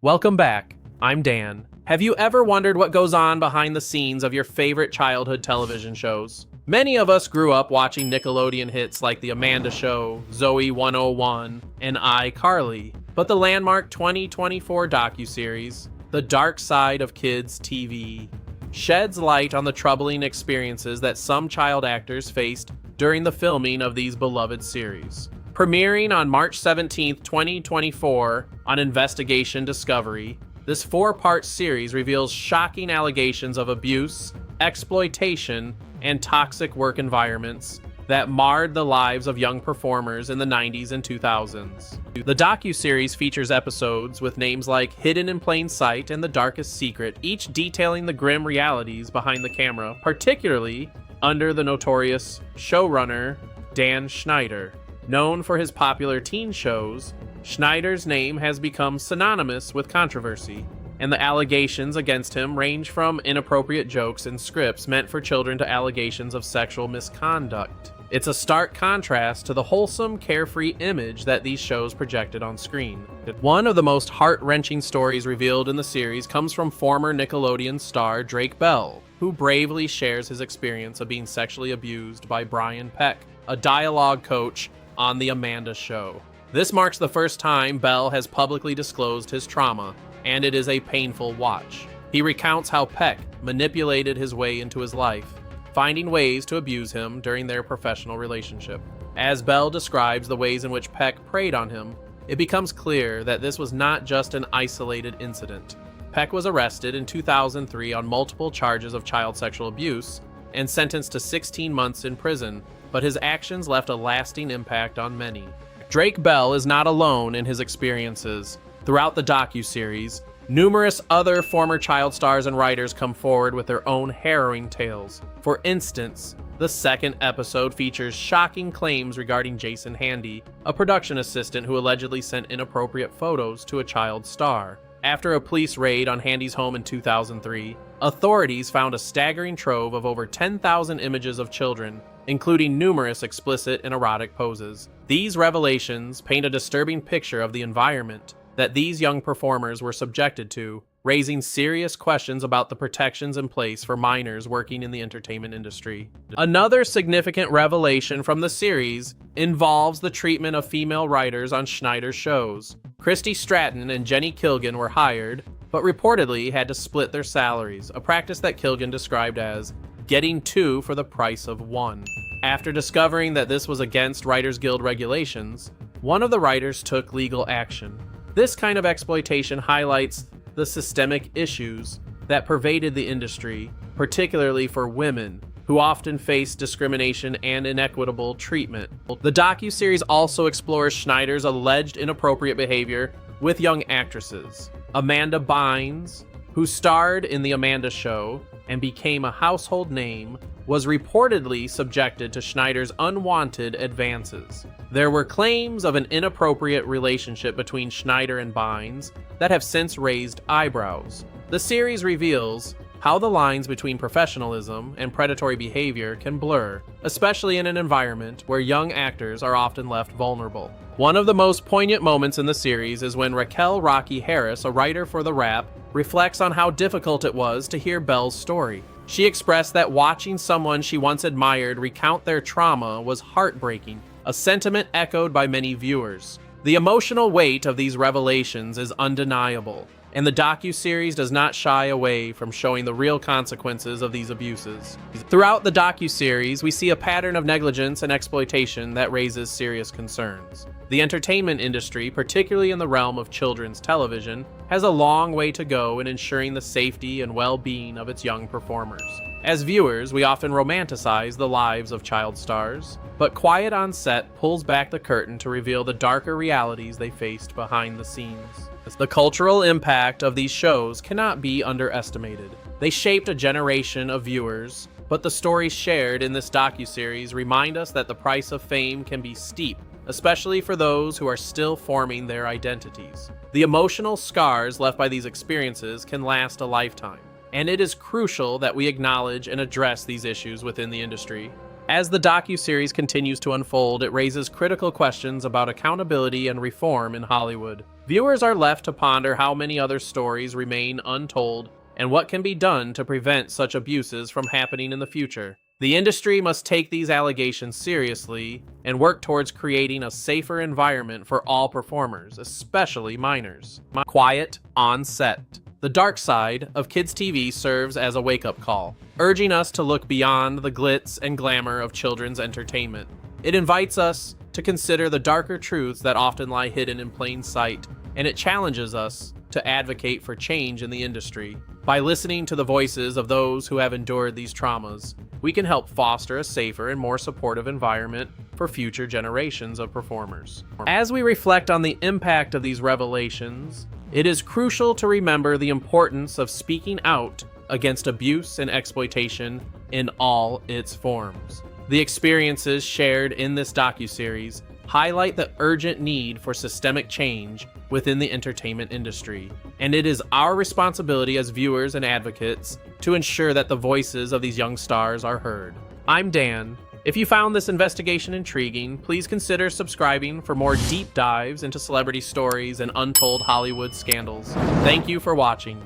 Welcome back. I'm Dan. Have you ever wondered what goes on behind the scenes of your favorite childhood television shows? Many of us grew up watching Nickelodeon hits like The Amanda Show, Zoey 101, and iCarly. But the landmark 2024 docuseries, The Dark Side of Kids TV, sheds light on the troubling experiences that some child actors faced during the filming of these beloved series. Premiering on March 17, 2024 on Investigation Discovery, this four-part series reveals shocking allegations of abuse, exploitation, and toxic work environments that marred the lives of young performers in the 90s and 2000s. The docuseries features episodes with names like Hidden in Plain Sight and The Darkest Secret, each detailing the grim realities behind the camera, particularly under the notorious showrunner Dan Schneider. Known for his popular teen shows, Schneider's name has become synonymous with controversy, and the allegations against him range from inappropriate jokes and scripts meant for children to allegations of sexual misconduct. It's a stark contrast to the wholesome, carefree image that these shows projected on screen. One of the most heart-wrenching stories revealed in the series comes from former Nickelodeon star Drake Bell, who bravely shares his experience of being sexually abused by Brian Peck, a dialogue coach on The Amanda Show. This marks the first time Bell has publicly disclosed his trauma, and it is a painful watch. He recounts how Peck manipulated his way into his life, finding ways to abuse him during their professional relationship. As Bell describes the ways in which Peck preyed on him, it becomes clear that this was not just an isolated incident. Peck was arrested in 2003 on multiple charges of child sexual abuse and sentenced to 16 months in prison, but his actions left a lasting impact on many. Drake Bell is not alone in his experiences. Throughout the docuseries, numerous other former child stars and writers come forward with their own harrowing tales. For instance, the second episode features shocking claims regarding Jason Handy, a production assistant who allegedly sent inappropriate photos to a child star. After a police raid on Handy's home in 2003, authorities found a staggering trove of over 10,000 images of children, including numerous explicit and erotic poses. These revelations paint a disturbing picture of the environment that these young performers were subjected to, raising serious questions about the protections in place for minors working in the entertainment industry. Another significant revelation from the series involves the treatment of female writers on Schneider's shows. Christy Stratton and Jenny Kilgan were hired, but reportedly had to split their salaries, a practice that Kilgan described as getting two for the price of one. After discovering that this was against Writers Guild regulations, one of the writers took legal action. This kind of exploitation highlights the systemic issues that pervaded the industry, particularly for women, who often face discrimination and inequitable treatment. The docuseries also explores Schneider's alleged inappropriate behavior with young actresses. Amanda Bynes, who starred in The Amanda Show and became a household name, was reportedly subjected to Schneider's unwanted advances. There were claims of an inappropriate relationship between Schneider and Bynes that have since raised eyebrows. The series reveals how the lines between professionalism and predatory behavior can blur, especially in an environment where young actors are often left vulnerable. One of the most poignant moments in the series is when Raquel Rocky Harris, a writer for The Wrap, reflects on how difficult it was to hear Belle's story. She expressed that watching someone she once admired recount their trauma was heartbreaking, a sentiment echoed by many viewers. The emotional weight of these revelations is undeniable, and the docuseries does not shy away from showing the real consequences of these abuses. Throughout the docuseries, we see a pattern of negligence and exploitation that raises serious concerns. The entertainment industry, particularly in the realm of children's television, has a long way to go in ensuring the safety and well-being of its young performers. As viewers, we often romanticize the lives of child stars, but Quiet on Set pulls back the curtain to reveal the darker realities they faced behind the scenes. The cultural impact of these shows cannot be underestimated. They shaped a generation of viewers, but the stories shared in this docuseries remind us that the price of fame can be steep, especially for those who are still forming their identities. The emotional scars left by these experiences can last a lifetime, and it is crucial that we acknowledge and address these issues within the industry. As the docuseries continues to unfold, it raises critical questions about accountability and reform in Hollywood. Viewers are left to ponder how many other stories remain untold and what can be done to prevent such abuses from happening in the future. The industry must take these allegations seriously and work towards creating a safer environment for all performers, especially minors. Quiet on set. The dark side of kids' TV serves as a wake-up call, urging us to look beyond the glitz and glamour of children's entertainment. It invites us to consider the darker truths that often lie hidden in plain sight, and it challenges us to advocate for change in the industry. By listening to the voices of those who have endured these traumas, we can help foster a safer and more supportive environment for future generations of performers. As we reflect on the impact of these revelations, it is crucial to remember the importance of speaking out against abuse and exploitation in all its forms. The experiences shared in this docuseries highlight the urgent need for systemic change within the entertainment industry, and it is our responsibility as viewers and advocates to ensure that the voices of these young stars are heard. I'm Dan. If you found this investigation intriguing, please consider subscribing for more deep dives into celebrity stories and untold Hollywood scandals. Thank you for watching.